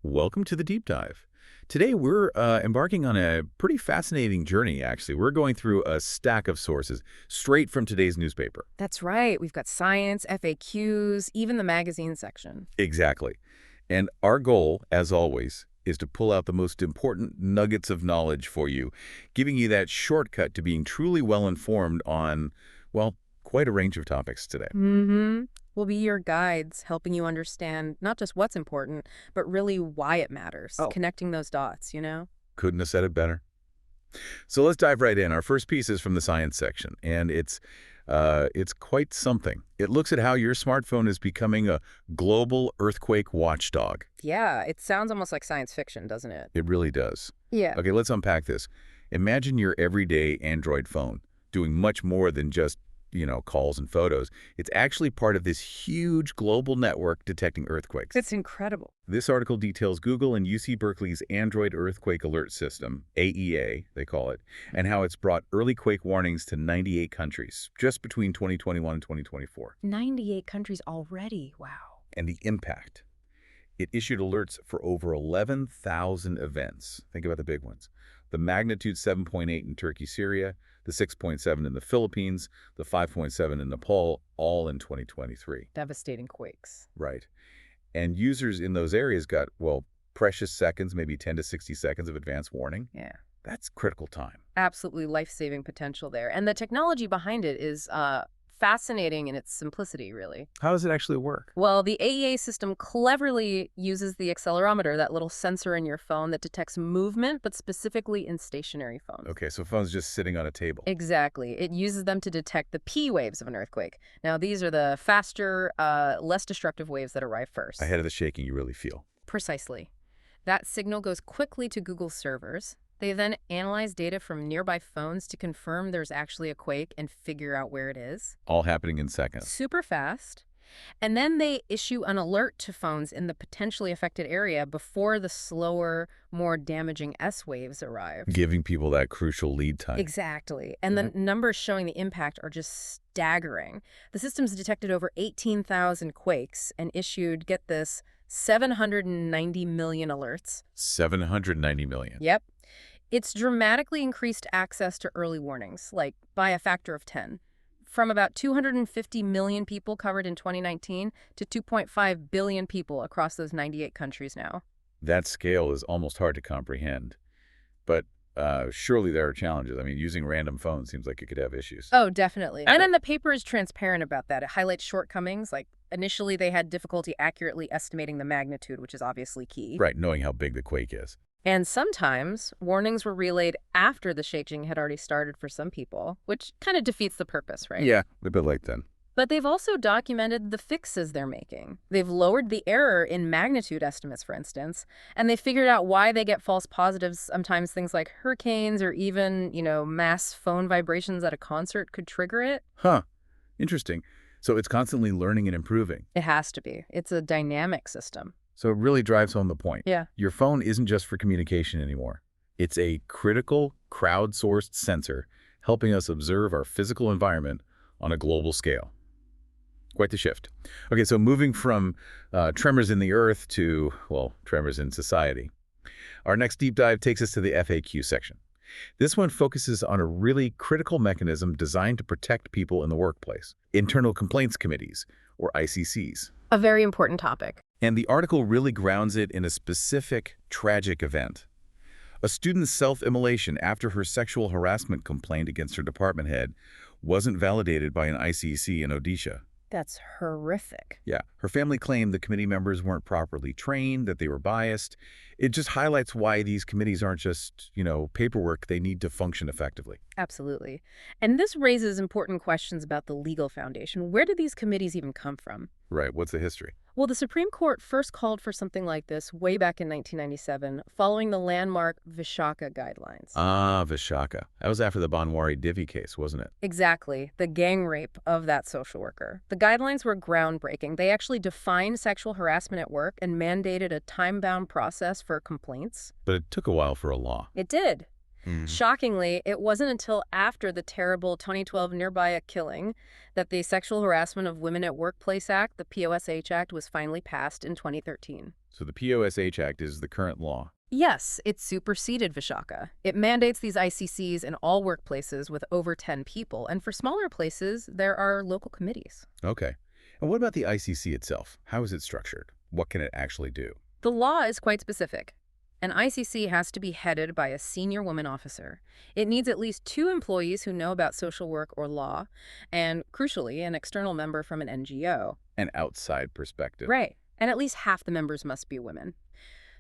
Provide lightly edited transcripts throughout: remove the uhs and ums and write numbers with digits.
Welcome to the deep dive. Today we're embarking on a pretty fascinating journey, actually. We're going through a stack of sources straight from today's newspaper. That's right. We've got science, FAQs, even the magazine section. Exactly. And our goal, as always, is to pull out the most important nuggets of knowledge for you, giving you that shortcut to being truly well-informed on, well, quite a range of topics today. We'll be your guides, helping you understand not just what's important, but really why it matters, Oh, connecting those dots, you know? couldn't have said it better. So let's dive right in. Our first piece is from the science section, and it's quite something. It looks at how your smartphone is becoming a global earthquake watchdog. Yeah, it sounds almost like science fiction, doesn't it? It really does. Yeah. Okay, let's unpack this. Imagine your everyday Android phone doing much more than just, calls and photos. It's actually part of this huge global network detecting earthquakes. It's incredible. This article details Google and UC Berkeley's Android Earthquake Alert System, AEA, they call it, and how it's brought early quake warnings to 98 countries, just between 2021 and 2024. 98 countries already. Wow. And the impact. It issued alerts for over 11,000 events. Think about the big ones. The magnitude 7.8 in Turkey, Syria, the 6.7 in the Philippines, the 5.7 in Nepal, all in 2023. Devastating quakes. Right. And users in those areas got, well, precious seconds, maybe 10 to 60 seconds of advance warning. Yeah. That's critical time. Absolutely life-saving potential there. And the technology behind it is fascinating in its simplicity, really. How does it actually work? Well, the AEA system cleverly uses the accelerometer, that little sensor in your phone that detects movement, but specifically in stationary phones. Okay, so phone's just sitting on a table. Exactly. It uses them to detect the P waves of an earthquake. Now, these are the faster, less destructive waves that arrive first. Ahead of the shaking you really feel. Precisely. That signal goes quickly to Google's servers. They then analyze data from nearby phones to confirm there's actually a quake and figure out where it is. All happening in seconds. Super fast. And then they issue an alert to phones in the potentially affected area before the slower, more damaging S waves arrive. Giving people that crucial lead time. Exactly. And the numbers showing the impact are just staggering. The system's detected over 18,000 quakes and issued, get this, 790 million alerts. 790 million. Yep. It's dramatically increased access to early warnings, like by a factor of 10. From about 250 million people covered in 2019 to 2.5 billion people across those 98 countries now. That scale is almost hard to comprehend. But surely there are challenges. I mean, using random phones seems like it could have issues. Oh, definitely. And then the paper is transparent about that. It highlights shortcomings, like initially they had difficulty accurately estimating the magnitude, which is obviously key. Right, knowing how big the quake is. And sometimes warnings were relayed after the shaking had already started for some people, which kind of defeats the purpose, right? Yeah, a bit late then. But they've also documented the fixes they're making. They've lowered the error in magnitude estimates, for instance, and they figured out why they get false positives. Sometimes things like hurricanes or even, mass phone vibrations at a concert could trigger it. Huh. Interesting. So it's constantly learning and improving. It has to be. It's a dynamic system. So it really drives home the point. Yeah. Your phone isn't just for communication anymore. It's a critical, crowdsourced sensor helping us observe our physical environment on a global scale. Quite the shift. Okay, so moving from tremors in the earth to, well, tremors in society. Our next deep dive takes us to the FAQ section. This one focuses on a really critical mechanism designed to protect people in the workplace, internal complaints committees, or ICCs. A very important topic. And the article really grounds it in a specific, tragic event. A student's self-immolation after her sexual harassment complaint against her department head wasn't validated by an ICC in Odisha. That's horrific. Yeah, her family claimed the committee members weren't properly trained, that they were biased. It just highlights why these committees aren't just, paperwork. They need to function effectively. Absolutely. And this raises important questions about the legal foundation. Where do these committees even come from? Right, what's the history? Well, the Supreme Court first called for something like this way back in 1997, following the landmark Vishaka guidelines. Ah, Vishaka. That was after the Banwari Divi case, wasn't it? Exactly, the gang rape of that social worker. The guidelines were groundbreaking. They actually defined sexual harassment at work and mandated a time-bound process for complaints. But it took a while for a law. It did. Shockingly, it wasn't until after the terrible 2012 Nirbhaya killing that the Sexual Harassment of Women at Workplace Act, the POSH Act, was finally passed in 2013. So the POSH Act is the current law. Yes, it superseded Vishaka. It mandates these ICCs in all workplaces with over 10 people, and for smaller places, there are local committees. Okay. And what about the ICC itself? How is it structured? What can it actually do? The law is quite specific. An ICC has to be headed by a senior woman officer. It needs at least 2 employees who know about social work or law, and, crucially, an external member from an NGO. An outside perspective. Right. And at least half the members must be women.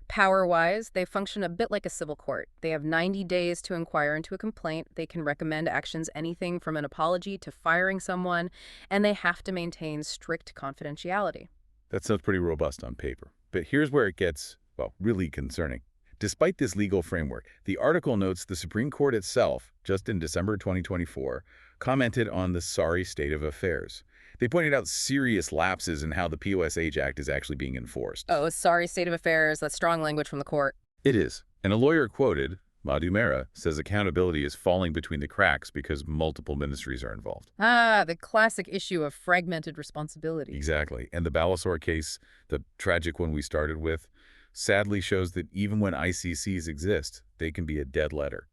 Power-wise, they function a bit like a civil court. They have 90 days to inquire into a complaint. They can recommend actions anything from an apology to firing someone, and they have to maintain strict confidentiality. That sounds pretty robust on paper. But here's where it gets, well, really concerning. Despite this legal framework, the article notes the Supreme Court itself, just in December 2024, commented on the sorry state of affairs. They pointed out serious lapses in how the POSH Act is actually being enforced. Oh, sorry state of affairs. That's strong language from the court. It is. And a lawyer quoted, Madhu Mehra, says accountability is falling between the cracks because multiple ministries are involved. Ah, the classic issue of fragmented responsibility. Exactly. And the Balasore case, the tragic one we started with, sadly shows that even when ICCs exist, they can be a dead letter.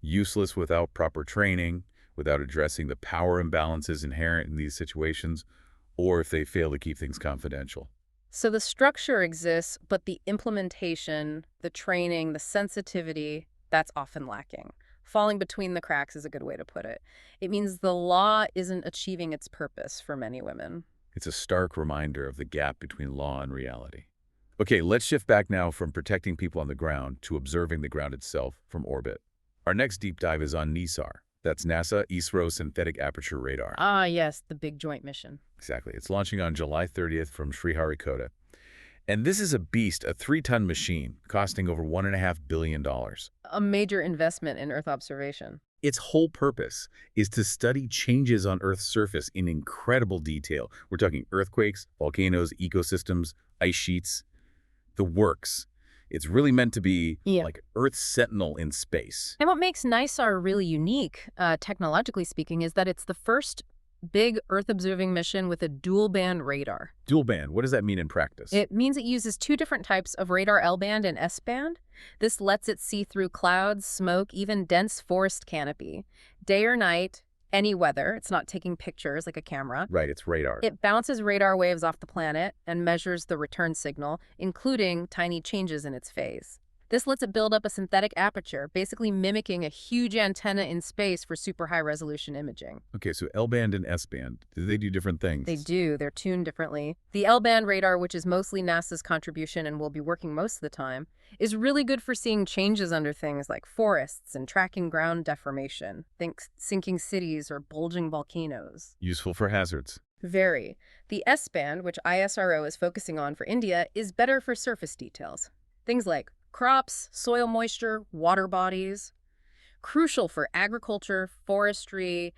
Useless without proper training, without addressing the power imbalances inherent in these situations, or if they fail to keep things confidential. So the structure exists, but the implementation, the training, the sensitivity, that's often lacking. Falling between the cracks is a good way to put it. It means the law isn't achieving its purpose for many women. It's a stark reminder of the gap between law and reality. Okay, let's shift back now from protecting people on the ground to observing the ground itself from orbit. Our next deep dive is on NISAR. That's NASA ISRO Synthetic Aperture Radar. Ah, yes, the big joint mission. Exactly. It's launching on July 30th from Sriharikota. And this is a beast, a 3-ton machine, costing over $1.5 billion. A major investment in Earth observation. Its whole purpose is to study changes on Earth's surface in incredible detail. We're talking earthquakes, volcanoes, ecosystems, ice sheets, the works. It's really meant to be like Earth's Sentinel in space. And what makes NISAR really unique, technologically speaking, is that it's the first big Earth-observing mission with a dual-band radar. Dual-band, what does that mean in practice? It means it uses 2 different types of radar, L-band and S-band. This lets it see through clouds, smoke, even dense forest canopy. Day or night, any weather. It's not taking pictures like a camera. Right, it's radar. It bounces radar waves off the planet and measures the return signal, including tiny changes in its phase. This lets it build up a synthetic aperture, basically mimicking a huge antenna in space for super high-resolution imaging. Okay, so L-band and S-band, do they do different things? They do. They're tuned differently. The L-band radar, which is mostly NASA's contribution and will be working most of the time, is really good for seeing changes under things like forests and tracking ground deformation. Think sinking cities or bulging volcanoes. Useful for hazards. Very. The S-band, which ISRO is focusing on for India, is better for surface details. Things like crops, soil moisture, water bodies. Crucial for agriculture, forestry,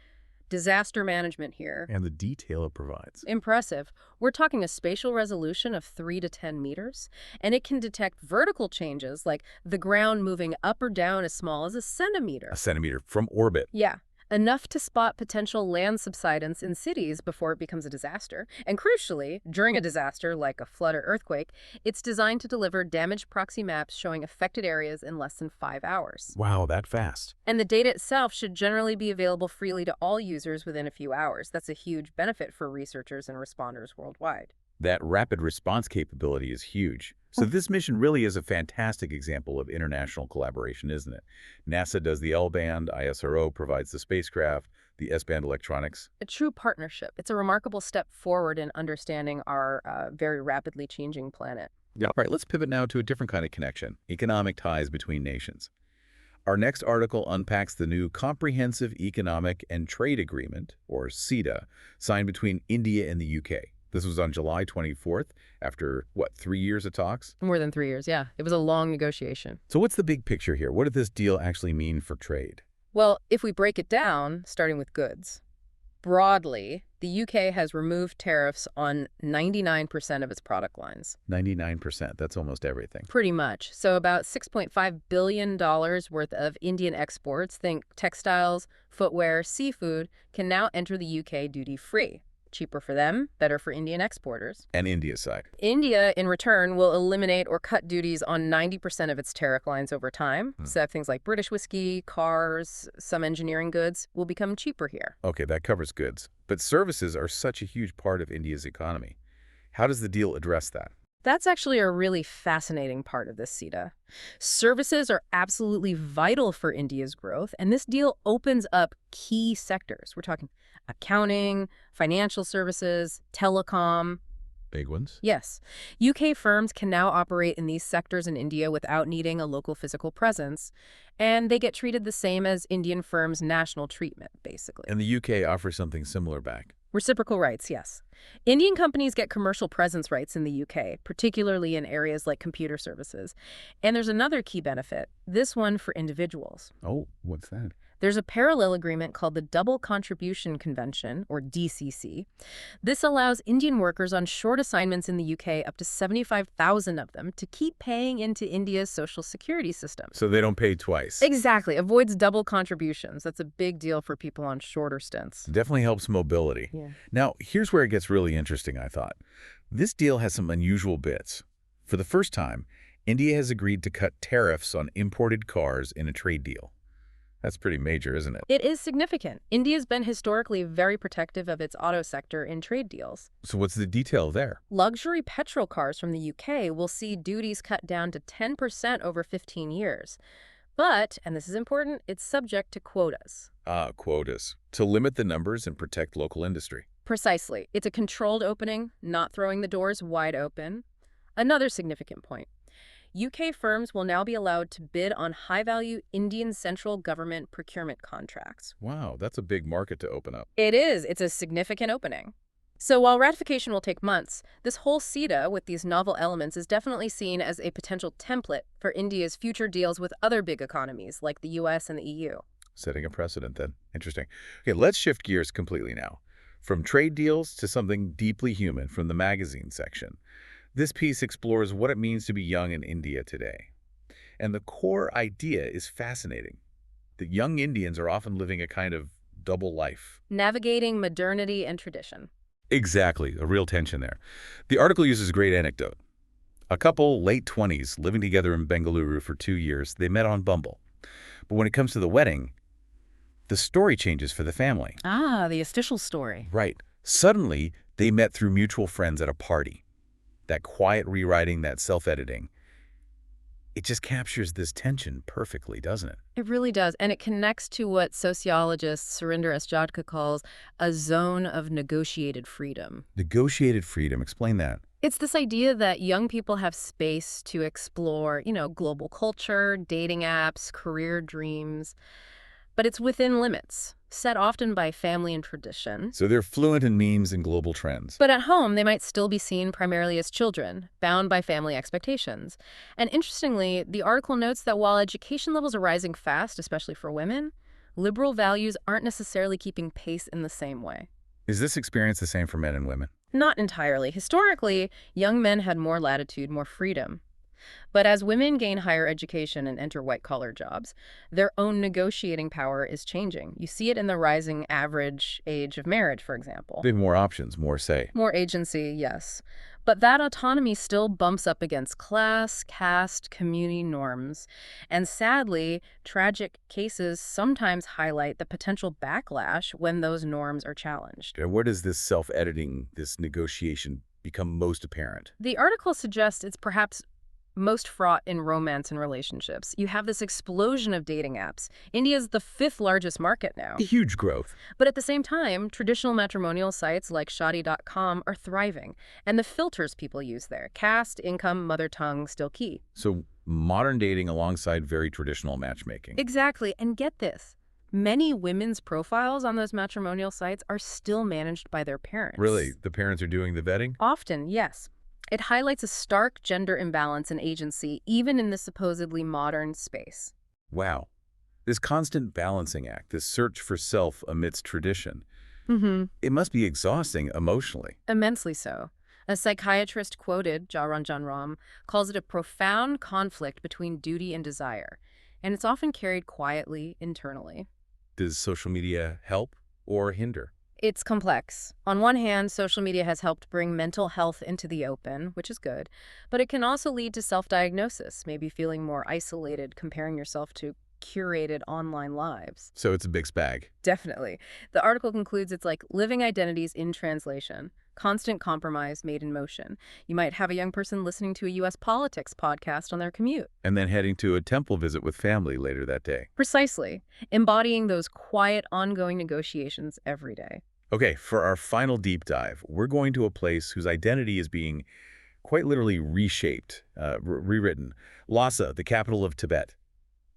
disaster management here. And the detail it provides. Impressive. We're talking a spatial resolution of 3 to 10 meters, and it can detect vertical changes like the ground moving up or down as small as a centimeter. A centimeter from orbit. Yeah. Enough to spot potential land subsidence in cities before it becomes a disaster. And crucially, during a disaster like a flood or earthquake, it's designed to deliver damaged proxy maps showing affected areas in less than 5 hours. Wow, that fast. And the data itself should generally be available freely to all users within a few hours. That's a huge benefit for researchers and responders worldwide. That rapid response capability is huge. So this mission really is a fantastic example of international collaboration, isn't it? NASA does the L-band, ISRO provides the spacecraft, the S-band electronics. A true partnership. It's a remarkable step forward in understanding our very rapidly changing planet. Yeah. All right, let's pivot now to a different kind of connection, economic ties between nations. Our next article unpacks the new Comprehensive Economic and Trade Agreement, or CETA, signed between India and the UK. This was on July 24th, after, 3 years of talks? More than 3 years, yeah. It was a long negotiation. So what's the big picture here? What did this deal actually mean for trade? Well, if we break it down, starting with goods, Broadly, the UK has removed tariffs on 99% of its product lines. 99%, that's almost everything. Pretty much. So about $6.5 billion worth of Indian exports, think textiles, footwear, seafood, can now enter the UK duty-free. Cheaper for them, better for Indian exporters. And India's side. India, in return, will eliminate or cut duties on 90% of its tariff lines over time. So things like British whiskey, cars, some engineering goods will become cheaper here. Okay, that covers goods. But services are such a huge part of India's economy. How does the deal address that? That's actually a really fascinating part of this CETA. Services are absolutely vital for India's growth, and this deal opens up key sectors. We're talking accounting, financial services, telecom. Big ones? Yes. UK firms can now operate in these sectors in India without needing a local physical presence, and they get treated the same as Indian firms' national treatment, basically. And the UK offers something similar back. Reciprocal rights, yes. Indian companies get commercial presence rights in the UK, particularly in areas like computer services. And there's another key benefit, this one for individuals. Oh, what's that? There's a parallel agreement called the Double Contribution Convention, or DCC. This allows Indian workers on short assignments in the UK, up to 75,000 of them, to keep paying into India's social security system. So they don't pay twice. Exactly. Avoids double contributions. That's a big deal for people on shorter stints. Definitely helps mobility. Yeah. Now, here's where it gets really interesting, I thought. This deal has some unusual bits. For the first time, India has agreed to cut tariffs on imported cars in a trade deal. That's pretty major, isn't it? It is significant. India's been historically very protective of its auto sector in trade deals. So what's the detail there? Luxury petrol cars from the UK will see duties cut down to 10% over 15 years. But, and this is important, it's subject to quotas. Quotas. To limit the numbers and protect local industry. Precisely. It's a controlled opening, not throwing the doors wide open. Another significant point. UK firms will now be allowed to bid on high-value Indian central government procurement contracts. Wow, that's a big market to open up. It is. It's a significant opening. So while ratification will take months, this whole CETA with these novel elements is definitely seen as a potential template for India's future deals with other big economies like the US and the EU. Setting a precedent then. Interesting. Okay, let's shift gears completely now. From trade deals to something deeply human from the magazine section. This piece explores what it means to be young in India today. And the core idea is fascinating, that young Indians are often living a kind of double life. Navigating modernity and tradition. Exactly, a real tension there. The article uses a great anecdote. A couple, late 20s, living together in Bengaluru for 2 years, they met on Bumble. But when it comes to the wedding, the story changes for the family. Ah, the official story. Right. Suddenly, they met through mutual friends at a party. That quiet rewriting, that self-editing. It just captures this tension perfectly, doesn't it? It really does. And it connects to what sociologist Surinder S. Jadka calls a zone of negotiated freedom. Negotiated freedom. Explain that. It's this idea that young people have space to explore, global culture, dating apps, career dreams. But it's within limits, set often by family and tradition. So they're fluent in memes and global trends. But at home, they might still be seen primarily as children, bound by family expectations. And interestingly, the article notes that while education levels are rising fast, especially for women, liberal values aren't necessarily keeping pace in the same way. Is this experience the same for men and women? Not entirely. Historically, young men had more latitude, more freedom. But as women gain higher education and enter white-collar jobs, their own negotiating power is changing. You see it in the rising average age of marriage, for example. They have more options, more say. More agency, yes. But that autonomy still bumps up against class, caste, community norms. And sadly, tragic cases sometimes highlight the potential backlash when those norms are challenged. And where does this self-editing, this negotiation, become most apparent? The article suggests it's perhaps most fraught in romance and relationships. You have this explosion of dating apps. India's the 5th largest market now. A huge growth. But at the same time, traditional matrimonial sites like Shadi.com are thriving. And the filters people use there, caste, income, mother tongue, still key. So modern dating alongside very traditional matchmaking. Exactly. And get this. Many women's profiles on those matrimonial sites are still managed by their parents. Really? The parents are doing the vetting? Often, yes. It highlights a stark gender imbalance in agency, even in the supposedly modern space. Wow. This constant balancing act, this search for self amidst tradition, Mm-hmm. It must be exhausting emotionally. Immensely so. A psychiatrist quoted, Jaranjan Ram, calls it a profound conflict between duty and desire, and it's often carried quietly internally. Does social media help or hinder? It's complex. On one hand, social media has helped bring mental health into the open, which is good, but it can also lead to self-diagnosis, maybe feeling more isolated, comparing yourself to curated online lives. So it's a mixed bag. Definitely. The article concludes it's like living identities in translation, constant compromise made in motion. You might have a young person listening to a U.S. politics podcast on their commute. And then heading to a temple visit with family later that day. Precisely. Embodying those quiet, ongoing negotiations every day. Okay, for our final deep dive, we're going to a place whose identity is being quite literally reshaped, rewritten. Lhasa, the capital of Tibet.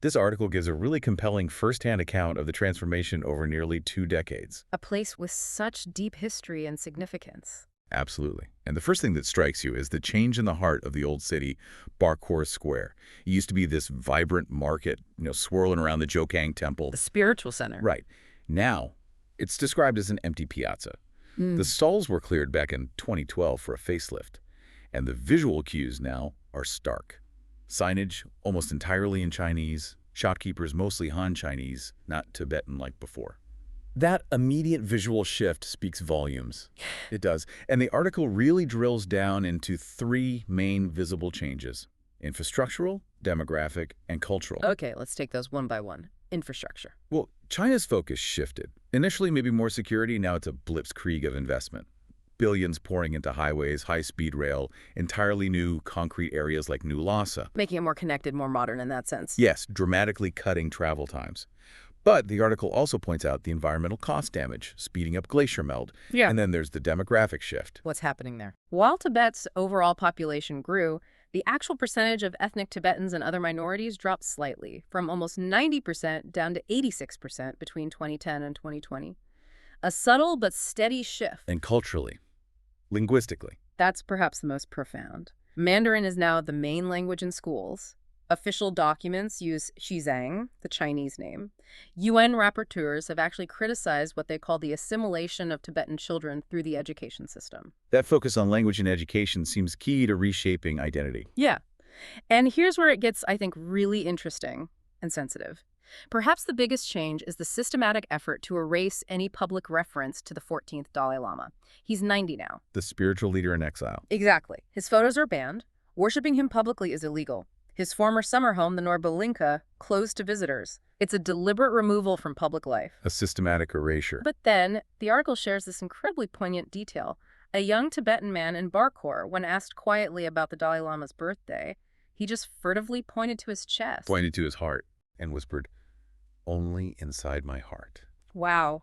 This article gives a really compelling first-hand account of the transformation over nearly 2 decades. A place with such deep history and significance. Absolutely. And the first thing that strikes you is the change in the heart of the old city, Barkor Square. It used to be this vibrant market, swirling around the Jokang Temple. The spiritual center. Right. Now, it's described as an empty piazza. The stalls were cleared back in 2012 for a facelift. And the visual cues now are stark. Signage almost entirely in Chinese, shopkeepers mostly Han Chinese, not Tibetan like before. That immediate visual shift speaks volumes. It does. And the article really drills down into 3 main visible changes: infrastructural, demographic, and cultural. Okay, let's take those one by one. Infrastructure. Well, China's focus shifted. Initially, maybe more security. Now it's a blitzkrieg of investment. Billions pouring into highways, high-speed rail, entirely new concrete areas like New Lhasa. Making it more connected, more modern in that sense. Yes, dramatically cutting travel times. But the article also points out the environmental cost damage, speeding up glacier melt. Yeah. And then there's the demographic shift. What's happening there? While Tibet's overall population grew, the actual percentage of ethnic Tibetans and other minorities dropped slightly, from almost 90% down to 86% between 2010 and 2020. A subtle but steady shift. And culturally, linguistically. That's perhaps the most profound. Mandarin is now the main language in schools. Official documents use Xizang, the Chinese name. UN rapporteurs have actually criticized what they call the assimilation of Tibetan children through the education system. That focus on language and education seems key to reshaping identity. Yeah. And here's where it gets, I think, really interesting and sensitive. Perhaps the biggest change is the systematic effort to erase any public reference to the 14th Dalai Lama. He's 90 now. The spiritual leader in exile. Exactly. His photos are banned. Worshipping him publicly is illegal. His former summer home, the Norbalinka, closed to visitors. It's a deliberate removal from public life. A systematic erasure. But then, the article shares this incredibly poignant detail. A young Tibetan man in Barkor, when asked quietly about the Dalai Lama's birthday, he just furtively pointed to his chest. Pointed to his heart and whispered, "Only inside my heart." Wow.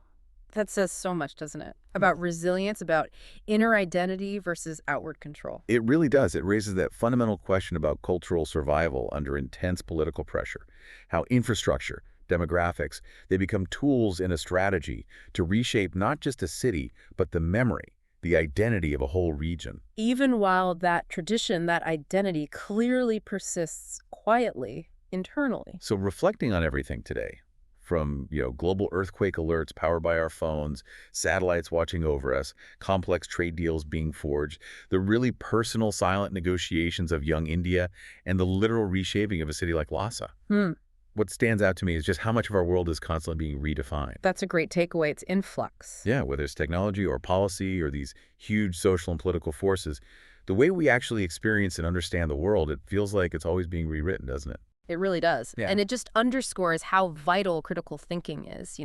That says so much, doesn't it? About resilience, about inner identity versus outward control. It really does. It raises that fundamental question about cultural survival under intense political pressure. How infrastructure, demographics, they become tools in a strategy to reshape not just a city, but the memory, the identity of a whole region. Even while that tradition, that identity clearly persists quietly, internally. So reflecting on everything today, from global earthquake alerts powered by our phones, satellites watching over us, complex trade deals being forged, the really personal silent negotiations of young India, and the literal reshaping of a city like Lhasa. What stands out to me is just how much of our world is constantly being redefined. That's a great takeaway. It's in flux. Yeah, whether it's technology or policy or these huge social and political forces, the way we actually experience and understand the world, it feels like it's always being rewritten, doesn't it? It really does. Yeah. And it just underscores how vital critical thinking is,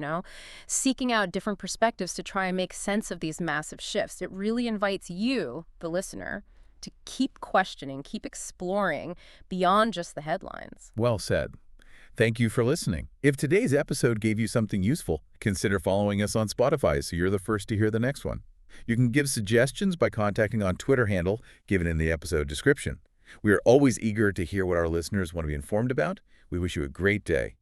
seeking out different perspectives to try and make sense of these massive shifts. It really invites you, the listener, to keep questioning, keep exploring beyond just the headlines. Well said. Thank you for listening. If today's episode gave you something useful, consider following us on Spotify so you're the first to hear the next one. You can give suggestions by contacting on Twitter handle given in the episode description. We are always eager to hear what our listeners want to be informed about. We wish you a great day.